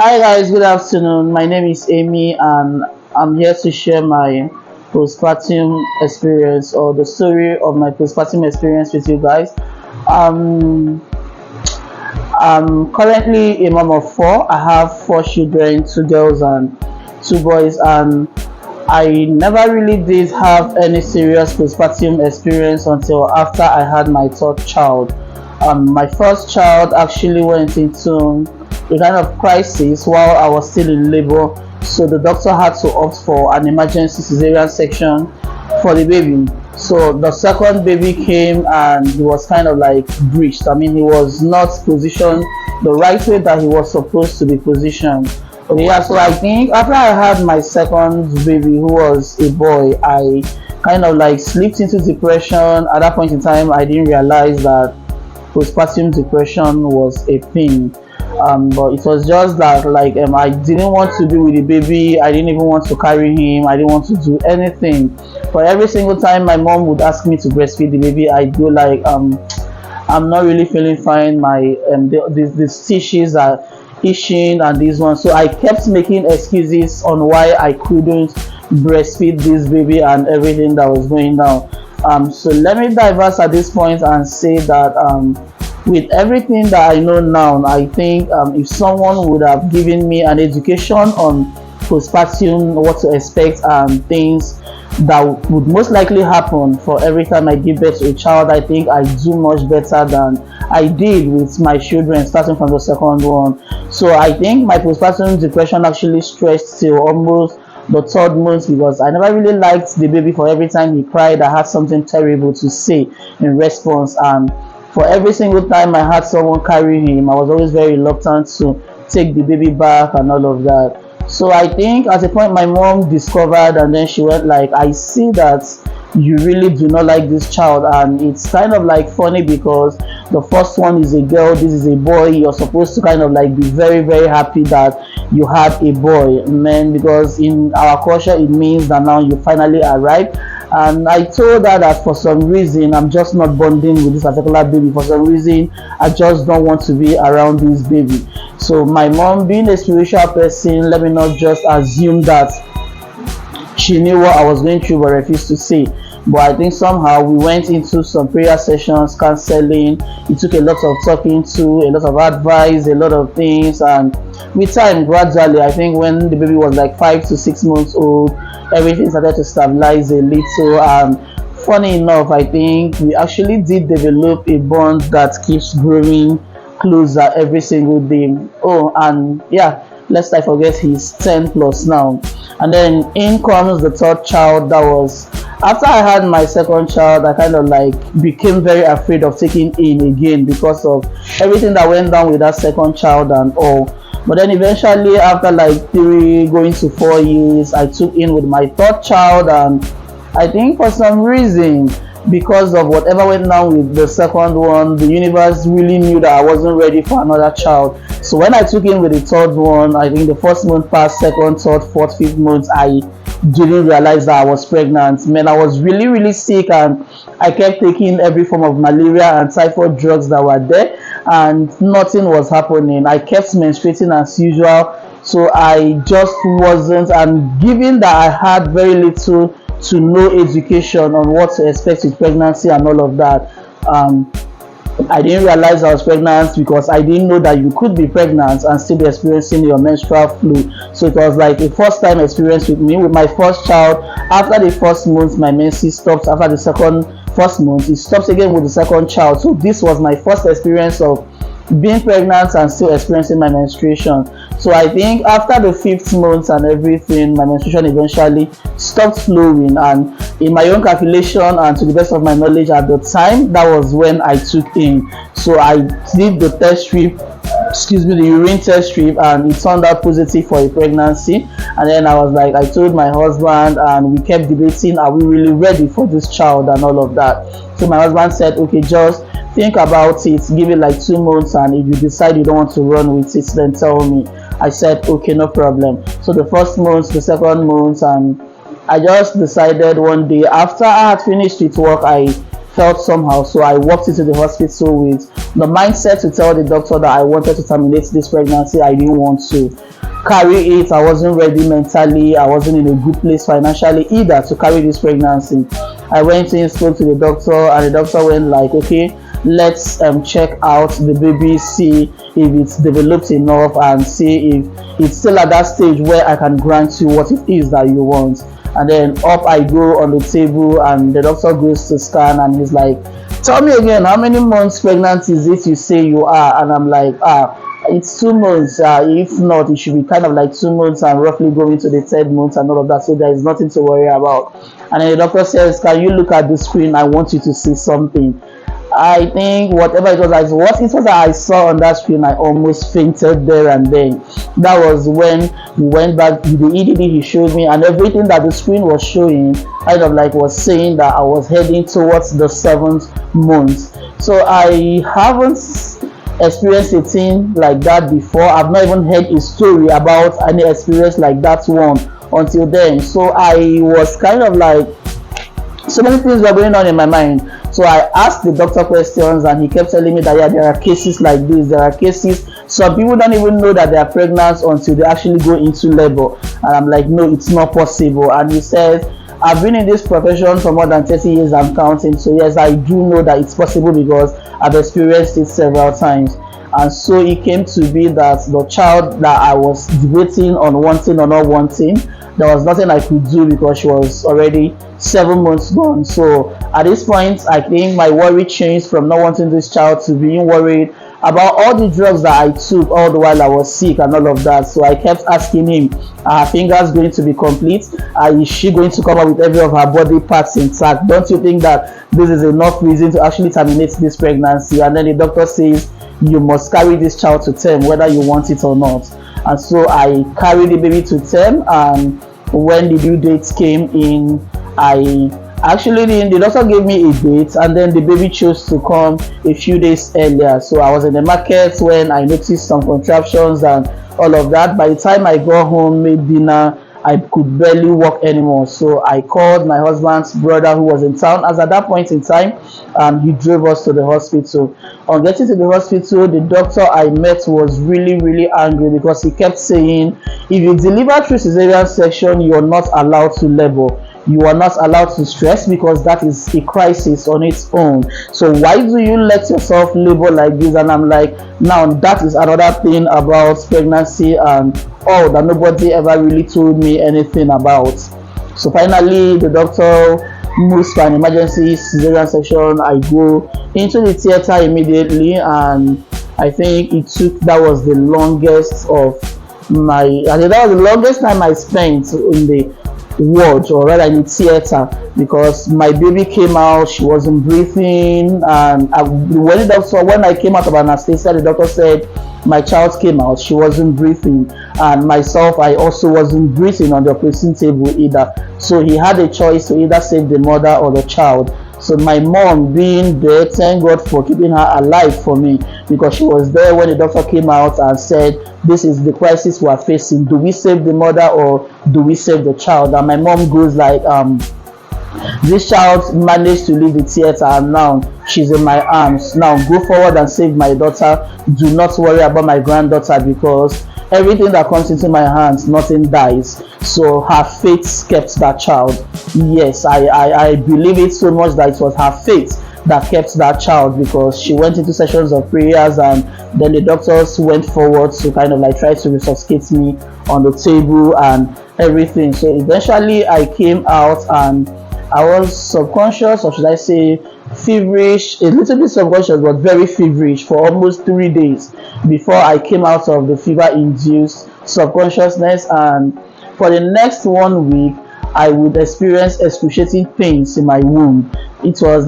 Hi guys, good afternoon. My name is Amy and I'm here to share my postpartum experience or the story of my postpartum experience with you guys. Um, I'm currently a mom of four. I have four children, two girls and two boys, and I never really did have any serious postpartum experience until after I had my third child. My first child actually went into a kind of crisis while I was still in labor, so the doctor had to opt for an emergency cesarean section for the baby. So the second baby came and he was kind of like breached. I mean, he was not positioned the right way that he was supposed to be positioned. Okay, yeah, so I think after I had my second baby, who was a boy, I kind of like slipped into depression. At that point in time, I didn't realize that postpartum depression was a thing. But it was just that I didn't want to be with the baby. I didn't even want to carry him. I didn't want to do anything. For every single time my mom would ask me to breastfeed the baby, I do I'm not really feeling fine. My the stitches are itching and this one. So I kept making excuses on why I couldn't breastfeed this baby and everything that was going down. So let me diverse at this point and say that with everything that I know now, I think if someone would have given me an education on postpartum, what to expect, and things that would most likely happen for every time I give birth to a child, I think I do much better than I did with my children, starting from the second one. So I think my postpartum depression actually stretched till almost the third month because I never really liked the baby. For every time he cried, I had something terrible to say in response, and for every single time I had someone carry him, I was always very reluctant to take the baby back and all of that. So I think at a point my mom discovered, and then she went like, I see that you really do not like this child. And it's kind of like funny because the first one is a girl, this is a boy. You're supposed to kind of like be very very happy that you had a boy, man, because in our culture it means that now you finally arrived. And I told her that for some reason I'm just not bonding with this particular baby. For some reason I just don't want to be around this baby. So my mom, being a spiritual person, let me not just assume that she knew what I was going through but refused to say. But I think somehow we went into some prayer sessions, counseling. It took a lot of talking to, a lot of advice, a lot of things, and with time, gradually, I think when the baby was like 5 to 6 months old, everything started to stabilize a little. And funny enough, I think we actually did develop a bond that keeps growing closer every single day. Oh, and yeah, lest I forget, he's 10 plus now. And then in comes the third child. That was after I had my second child. I kind of like became very afraid of taking in again because of everything that went down with that second child and all. But then eventually, after like 3 going to 4 years, I took in with my third child, and I think for some reason, because of whatever went down with the second one, the universe really knew that I wasn't ready for another child. So when I took in with the third one, I think the first month passed, second, third, fourth, fifth month, I didn't realize that I was pregnant. Man, I was really really sick, and I kept taking every form of malaria and typhoid drugs that were there, and nothing was happening. I kept menstruating as usual, so I just wasn't. And given that I had very little to no education on what to expect with pregnancy and all of that, I didn't realize I was pregnant because I didn't know that you could be pregnant and still be experiencing your menstrual flu. So it was like a first time experience with me with my first child. After the first month, my menses stopped. After the second first month, it stops again with the second child. So this was my first experience of being pregnant and still experiencing my menstruation. So I think after the fifth month and everything, my menstruation eventually stopped flowing, and in my own calculation and to the best of my knowledge at the time, that was when I took in. So I did the test strip, the urine test strip, and it turned out positive for a pregnancy. And then I was like, I told my husband, and we kept debating, are we really ready for this child and all of that. So my husband said, okay, just think about it, give it like 2 months, and if you decide you don't want to run with it, then tell me. I said, okay, no problem. So the first month, the second month, and I just decided one day after I had finished with work, I felt somehow. So I walked into the hospital with the mindset to tell the doctor that I wanted to terminate this pregnancy. I didn't want to carry it. I wasn't ready mentally. I wasn't in a good place financially either to carry this pregnancy. I went in, spoke to the doctor, and the doctor went like, okay, let's check out the baby, see if it's developed enough, and see if it's still at that stage where I can grant you what it is that you want. And then up I go on the table, and the doctor goes to scan, and he's like, tell me again, how many months pregnant is it you say you are? And I'm like, it's 2 months. If not, it should be kind of like 2 months and roughly going to the third month and all of that. So there is nothing to worry about. And then the doctor says, can you look at the screen? I want you to see something. I think whatever it was, what it was that I saw on that screen, I almost fainted there and then. That was when we went back to the EDD he showed me, and everything that the screen was showing kind of like was saying that I was heading towards the 7th month. So I haven't experienced a thing like that before. I've not even heard a story about any experience like that one until then. So I was kind of like, so many things were going on in my mind. So I asked the doctor questions, and he kept telling me that yeah, there are cases like this. There are cases. Some people don't even know that they are pregnant until they actually go into labor. And I'm like, no, it's not possible. And he said, I've been in this profession for more than 30 years. I'm counting. So yes, I do know that it's possible because I've experienced it several times. And so it came to be that the child that I was debating on wanting or not wanting, there was nothing I could do because she was already 7 months gone. So at this point, I think my worry changed from not wanting this child to being worried about all the drugs that I took all the while I was sick and all of that. So I kept asking him, are her fingers going to be complete? Is she going to come up with every of her body parts intact? Don't you think that this is enough reason to actually terminate this pregnancy? And then the doctor says, you must carry this child to term whether you want it or not. And so I carried the baby to term, and when the due date came in, the doctor gave me a date, and then the baby chose to come a few days earlier. So I was in the market when I noticed some contractions and all of that. By the time I got home, made dinner, I could barely walk anymore. So I called my husband's brother who was in town as at that point in time, and he drove us to the hospital. On getting to the hospital, the doctor I met was really angry because he kept saying, if you deliver through cesarean section, you are not allowed to labor. You are not allowed to stress because that is a crisis on its own. So why do you let yourself labor like this? And I'm like, now that is another thing about pregnancy and all that nobody ever really told me anything about. So finally, the doctor moves to an emergency cesarean section. I go into the theater immediately, and I think that was the longest time I spent in the ward, or rather in the theater, because my baby came out, she wasn't breathing, and when I came out of anesthesia, the doctor said my child came out, she wasn't breathing, and myself, I also wasn't breathing on the operating table either. So he had a choice to either save the mother or the child. So my mom being there, thank God for keeping her alive for me, because she was there when the doctor came out and said, this is the crisis we are facing. Do we save the mother or do we save the child? And my mom goes like, this child managed to leave the theater and now she's in my arms. Now go forward and save my daughter. Do not worry about my granddaughter, because everything that comes into my hands, nothing dies. So her faith kept that child. Yes, I believe it so much that it was her faith that kept that child, because she went into sessions of prayers, and then the doctors went forward to kind of like try to resuscitate me on the table and everything. So eventually I came out, and I was subconscious, or should I say feverish, a little bit subconscious, but very feverish for almost 3 days before I came out of the fever-induced subconsciousness. And for the next 1 week, I would experience excruciating pains in my womb. It was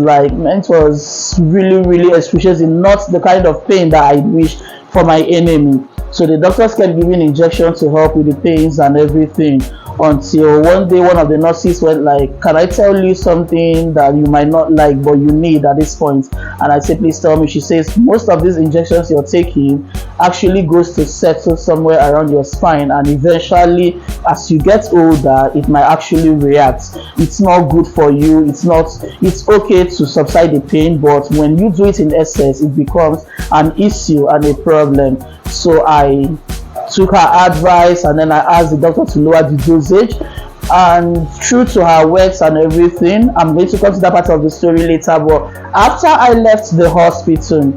really excruciating, not the kind of pain that I wish for my enemy. So the doctors kept giving injections to help with the pains and everything, until one day one of the nurses went like, can I tell you something that you might not like but you need at this point? And I said, please tell me. She says, most of these injections you're taking actually goes to settle somewhere around your spine, and eventually as you get older it might actually react. It's not good for you. It's okay to subside the pain, but when you do it in excess it becomes an issue and a problem. So I took her advice, and then I asked the doctor to lower the dosage, and true to her words and everything, I'm going to come to that part of the story later. But after I left the hospital,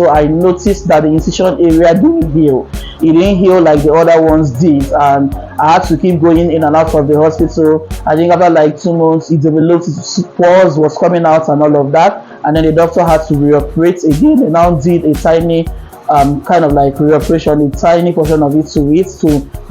I noticed that the incision area didn't heal. It didn't heal like the other ones did, and I had to keep going in and out of the hospital. I think after like 2 months it developed, pores was coming out and all of that, and then the doctor had to reoperate again. They now did a tiny kind of like reoperation, a tiny portion of it to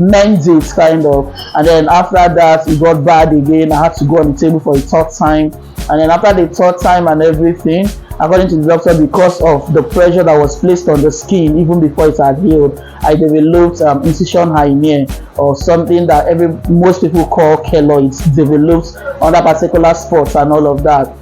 mend it kind of, and then after that it got bad again. I had to go on the table for a third time, and then after the third time and everything, according to the doctor, because of the pressure that was placed on the skin even before it had healed, I developed incision hernia, or something that most people call keloids, developed on that particular spot and all of that.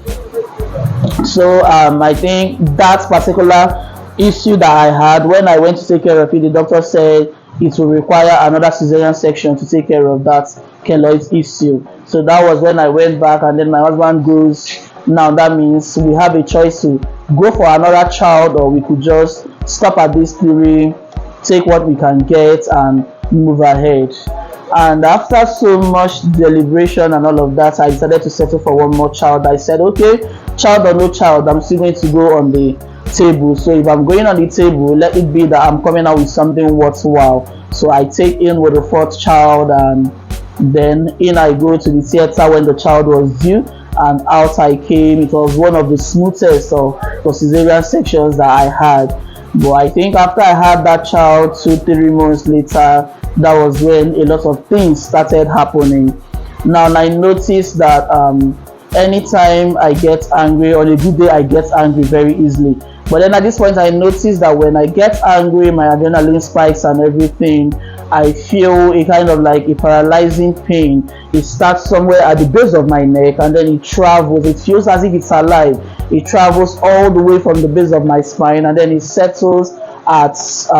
So I think that particular issue that I had, when I went to take care of it, the doctor said it will require another cesarean section to take care of that keloid issue. So that was when I went back, and then my husband goes, now that means we have a choice to go for another child, or we could just stop at this 3, take what we can get and move ahead. And after so much deliberation and all of that, I decided to settle for one more child. I said, okay, child or no child, I'm still going to go on the table. So if I'm going on the table, let it be that I'm coming out with something worthwhile. So I take in with the 4th child, and then in I go to the theater when the child was due, and out I came. It was one of the smoothest of the cesarean sections that I had. But I think after I had that child 2-3 months later, that was when a lot of things started happening. Now I noticed that anytime I get angry, on a good day I get angry very easily. But then at this point I noticed that when I get angry, my adrenaline spikes and everything. I feel a kind of like a paralyzing pain. It starts somewhere at the base of my neck, and then it travels. It feels as if it's alive. It travels all the way from the base of my spine, and then it settles at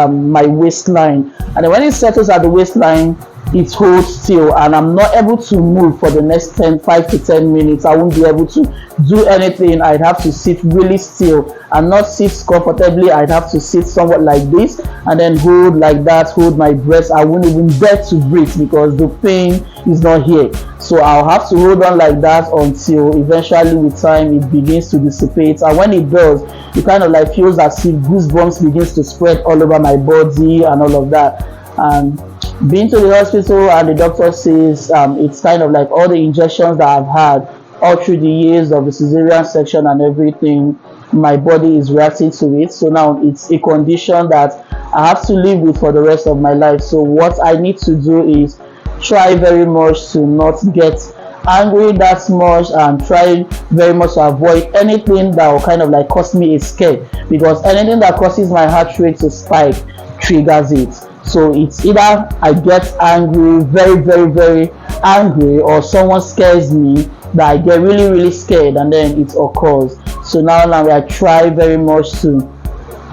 my waistline. And then when it settles at the waistline, it holds still, and I'm not able to move for the next 5 to 10 minutes. I won't be able to do anything. I'd have to sit really still and not sit comfortably. I'd have to sit somewhat like this, and then hold like that, hold my breath. I won't even dare to breathe because the pain is not here. So I'll have to hold on like that until eventually with time it begins to dissipate. And when it does, it kind of like feels as if goosebumps begins to spread all over my body and all of that. And been to the hospital, and the doctor says it's kind of like all the injections that I've had all through the years of the cesarean section and everything, my body is reacting to it. So now it's a condition that I have to live with for the rest of my life. So what I need to do is try very much to not get angry that much, and try very much to avoid anything that will kind of like cause me a scare, because anything that causes my heart rate to spike triggers it. So it's either I get angry, very, very, very angry, or someone scares me that I get really, really scared, and then it occurs. So now I try very much to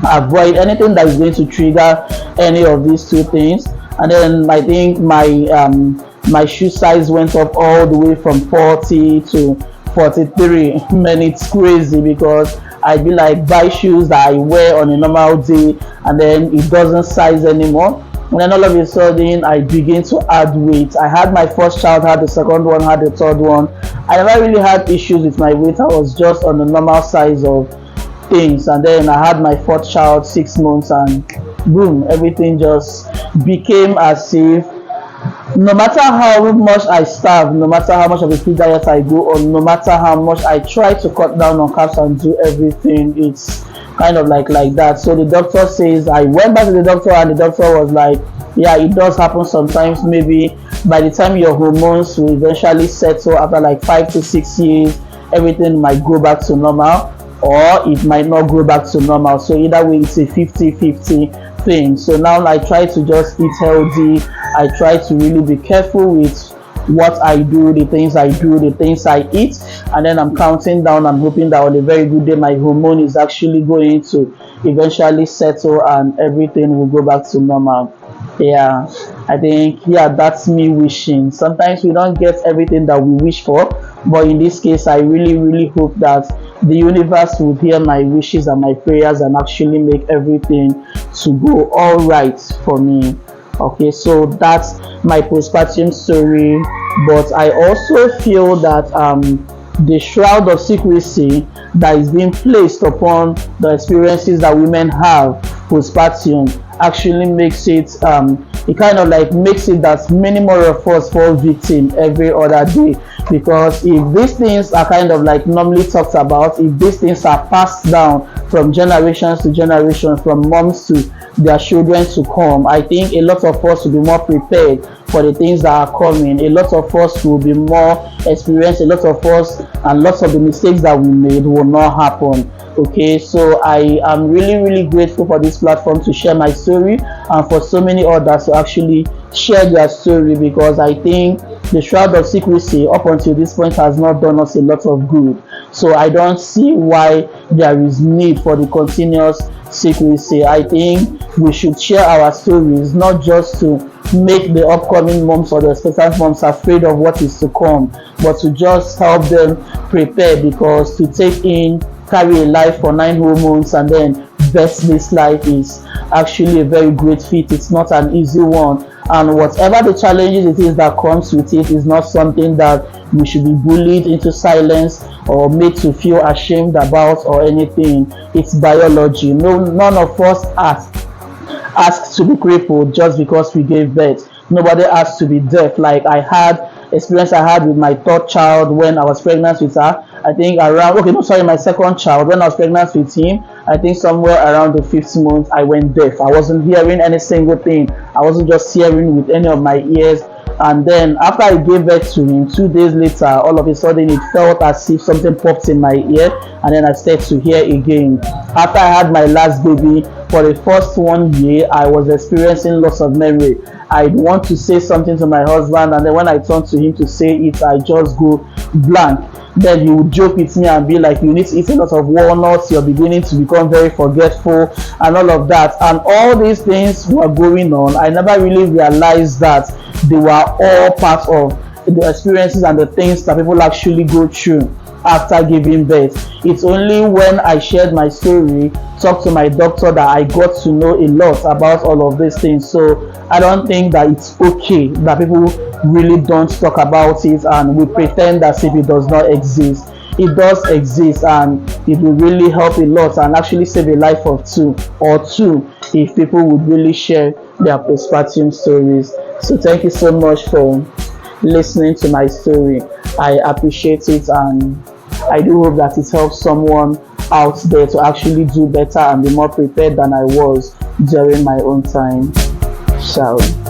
avoid anything that is going to trigger any of these two things. And then I think my shoe size went up all the way from 40 to 43. Man, it's crazy, because I'd be like buy shoes that I wear on a normal day, and then it doesn't size anymore. And then all of a sudden I begin to add weight. I had my first child, had the second one, had the third one. I never really had issues with my weight. I was just on the normal size of things. And then I had my fourth child, 6 months, and boom, everything just became as if no matter how much I starve, no matter how much of a food diet I go on, no matter how much I try to cut down on carbs and do everything, it's kind of like that. So the doctor says, I went back to the doctor, and the doctor was like, yeah, it does happen sometimes. Maybe by the time your hormones will eventually settle after like 5 to 6 years, everything might go back to normal, or it might not go back to normal. So either way, it's a 50-50 thing. So now I try to just eat healthy. I try to really be careful with what I do, the things I do, the things I eat, and then I'm counting down and hoping that on a very good day my hormone is actually going to eventually settle and everything will go back to normal. Yeah, I think, yeah, that's me wishing. Sometimes we don't get everything that we wish for, but in this case I really really hope that the universe will hear my wishes and my prayers and actually make everything to go all right for me. Okay, so that's my postpartum story. But I also feel that the shroud of secrecy that is being placed upon the experiences that women have postpartum actually makes it it kind of like makes it that many more of us fall victim every other day. Because if these things are kind of like normally talked about, if these things are passed down from generations to generations, from moms to their children to come, I think a lot of us will be more prepared for the things that are coming. A lot of us will be more experienced. A lot of us, and lots of the mistakes that we made will not happen. Okay, so I am really really grateful for this platform to share my story, and for so many others to actually share their story, because I think the shroud of secrecy up until this point has not done us a lot of good. So I don't see why there is need for the continuous secrecy. I think we should share our stories, not just to make the upcoming moms or the expectant moms afraid of what is to come, but to just help them prepare, because to take in, carry a life for 9 whole months and then birth this life is actually a very great feat. It's not an easy one, and whatever the challenges it is that comes with it is not something that we should be bullied into silence or made to feel ashamed about or anything. It's biology. No, none of us asked to be crippled just because we gave birth. Nobody asked to be deaf. Like I had experience I had with my third child when I was pregnant with her. I think around, okay, no, sorry, my second child, when I was pregnant with him, I think somewhere around the 5th month I went deaf. I wasn't hearing any single thing. I wasn't just hearing with any of my ears. And then after I gave birth to him, 2 days later, all of a sudden it felt as if something popped in my ear, and then I started to hear again. After I had my last baby, for the first 1 year, I was experiencing loss of memory. I'd want to say something to my husband, and then when I turn to him to say it, I just go blank. Then he would joke with me and be like, you need to eat a lot of walnuts, you're beginning to become very forgetful, and all of that. And all these things were going on. I never really realized that they were all part of the experiences and the things that people actually go through after giving birth. It's only when I shared my story, talked to my doctor, that I got to know a lot about all of these things. So I don't think that it's okay that people really don't talk about it and we pretend as if it does not exist. It does exist, and it will really help a lot and actually save a life of two if people would really share their postpartum stories. So thank you so much for listening to my story. I appreciate it, and I do hope that it helps someone out there to actually do better and be more prepared than I was during my own time. Shall we?